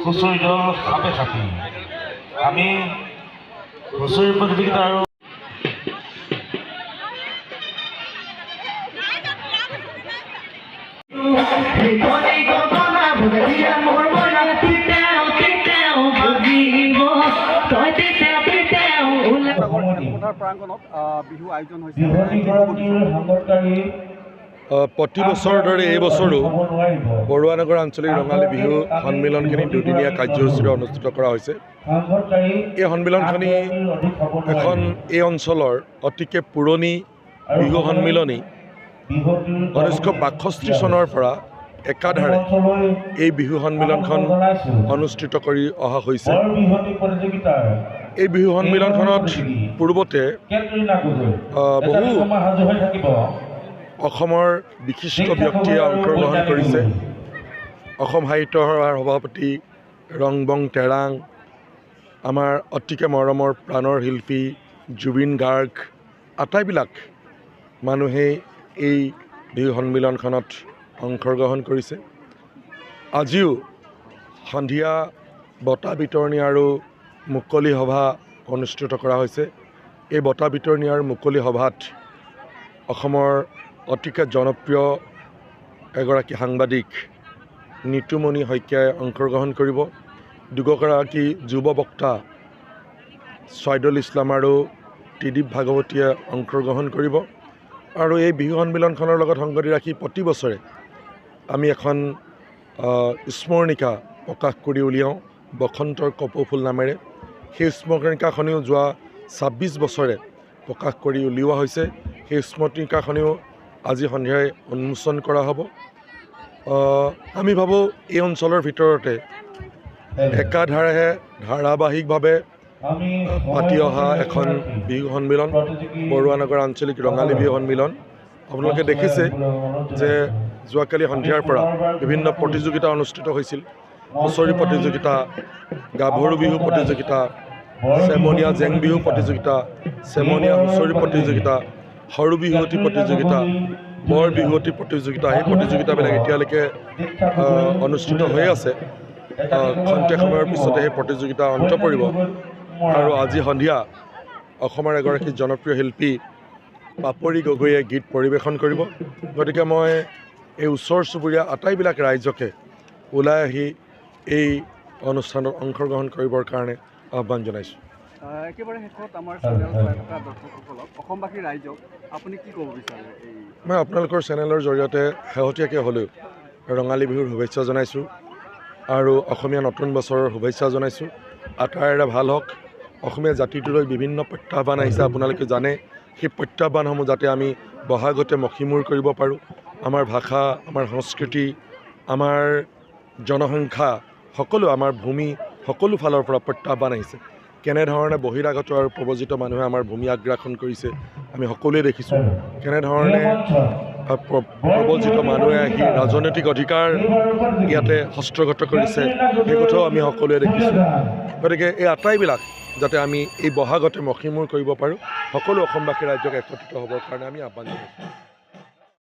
হুঁচৰি দল সাপে খাপি আমি হুঁচৰি প্ৰতিযোগিতা আৰু প্ৰতি বছৰৰ দৰে এই বছৰো বৰুৱানগৰ আঞ্চলিক ৰঙালী বিহু সন্মিলনখিনি দুদিনীয়া কাৰ্যসূচীৰে অনুষ্ঠিত কৰা হৈছে। এই সন্মিলনখিনি এখন এই অঞ্চলৰ অতিকে পুৰণি বিহু সন্মিলনী। 1962 চনৰ পৰা একাধাৰে এই বিহু সন্মিলনখন অনুষ্ঠিত কৰি অহা হৈছে। এই বিহু সন্মিলনখনত পূৰ্বতে বহু অসমৰ বিশিষ্ট ব্যক্তিয়ে অংশগ্ৰহণ কৰিছে। অসম সাহিত্য সভাৰ সভাপতি ৰংবং তেৰাং, আমাৰ অতিকে মৰমৰ প্ৰাণৰ শিল্পী জুবিন গাৰ্গ, আটাইবিলাক মানুহেই এই বিহু সন্মিলনখনত অংশগ্ৰহণ কৰিছে। আজিও সন্ধিয়া বঁটা বিতৰণী আৰু মুকলি সভা অনুষ্ঠিত কৰা হৈছে। এই বঁটা বিতৰণী আৰু মুকলি সভাত অসমৰ অতিকে জনপ্ৰিয় এগৰাকী সাংবাদিক নিতুমণি শইকীয়াই অংশগ্ৰহণ কৰিব। দুগৰাকী যুৱ বক্তা ছয়দুল ইছলাম আৰু ত্ৰিদীপ ভাগৱতীয়ে অংশগ্ৰহণ কৰিব। আৰু এই বিহু সন্মিলনখনৰ লগত সংগতি ৰাখি প্ৰতি বছৰে আমি এখন স্মৰণিকা প্ৰকাশ কৰি উলিয়াওঁ বসন্তৰ কপৌফুল নামেৰে। সেই স্মৰণিকাখনিও যোৱা 26 বছৰে প্ৰকাশ কৰি উলিওৱা হৈছে। সেই স্মৰণিকাখনিও আজি সন্ধিয়াই উন্মোচন কৰা হ'ব। আমি ভাবোঁ এই অঞ্চলৰ ভিতৰতে একাধাৰে ধাৰাবাহিকভাৱে পাতি অহা এখন বিহু সন্মিলন বৰুৱানগৰ আঞ্চলিক ৰঙালী বিহু সন্মিলন। আপোনালোকে দেখিছে যে যোৱাকালি সন্ধিয়াৰ পৰা বিভিন্ন প্ৰতিযোগিতা অনুষ্ঠিত হৈছিল। হুঁচৰি প্ৰতিযোগিতা, গাভৰু বিহু প্ৰতিযোগিতা, চেমনীয়া জেং বিহু প্ৰতিযোগিতা, চেমনীয়া হুঁচৰি প্ৰতিযোগিতা, সৰু বিহুৱতী প্ৰতিযোগিতা, বৰ বিহুৱতী প্ৰতিযোগিতা। সেই প্ৰতিযোগিতাবিলাক এতিয়ালৈকে অনুষ্ঠিত হৈ আছে। খন্তেক সময়ৰ পিছতে সেই প্ৰতিযোগিতা অন্ত পৰিব। আৰু আজি সন্ধিয়া অসমৰ এগৰাকী জনপ্ৰিয় শিল্পী পাপৰি গগৈয়ে গীত পৰিৱেশন কৰিব। গতিকে মই এই ওচৰ চুবুৰীয়া আটাইবিলাক ৰাইজকে ওলাই আহি এই অনুষ্ঠানত অংশগ্ৰহণ কৰিবৰ কাৰণে আহ্বান জনাইছোঁ। একেবাৰে শেষত আমাৰ চেনেল চাই থকা দৰ্শকসকলক, অসমবাসী ৰাইজক আপুনি কি ক'ব বিচাৰে? মই আপোনালোকৰ চেনেলৰ জৰিয়তে শেহতীয়াকৈ হ'লেও ৰঙালী বিহুৰ শুভেচ্ছা জনাইছোঁ আৰু অসমীয়া নতুন বছৰৰ শুভেচ্ছা জনাইছোঁ। আটাইৰে ভাল হওক। অসমীয়া জাতিটোলৈ বিভিন্ন প্ৰত্যাহ্বান আহিছে, আপোনালোকে জানে। সেই প্ৰত্যাহ্বানসমূহ যাতে আমি বহাগতে মষিমূৰ কৰিব পাৰোঁ। আমাৰ ভাষা, আমাৰ সংস্কৃতি, আমাৰ জনসংখ্যা, সকলো আমাৰ ভূমি, সকলো ফালৰ পৰা প্ৰত্যাহ্বান আহিছে। কেনেধৰণে বহিৰাগত আৰু প্ৰব্ৰজিত মানুহে আমাৰ ভূমি আগ্ৰাসন কৰিছে আমি সকলোৱে দেখিছোঁ। কেনেধৰণে প্ৰব্ৰজিত মানুহে আহি ৰাজনৈতিক অধিকাৰ ইয়াতে হস্তগত কৰিছে, সেই কথাও আমি সকলোৱে দেখিছোঁ। গতিকে এই আটাইবিলাক যাতে আমি এই বহাগতে মষিমূৰ কৰিব পাৰোঁ, সকলো অসমবাসী ৰাইজক একত্ৰিত হ'বৰ কাৰণে আমি আহ্বান জনাইছোঁ।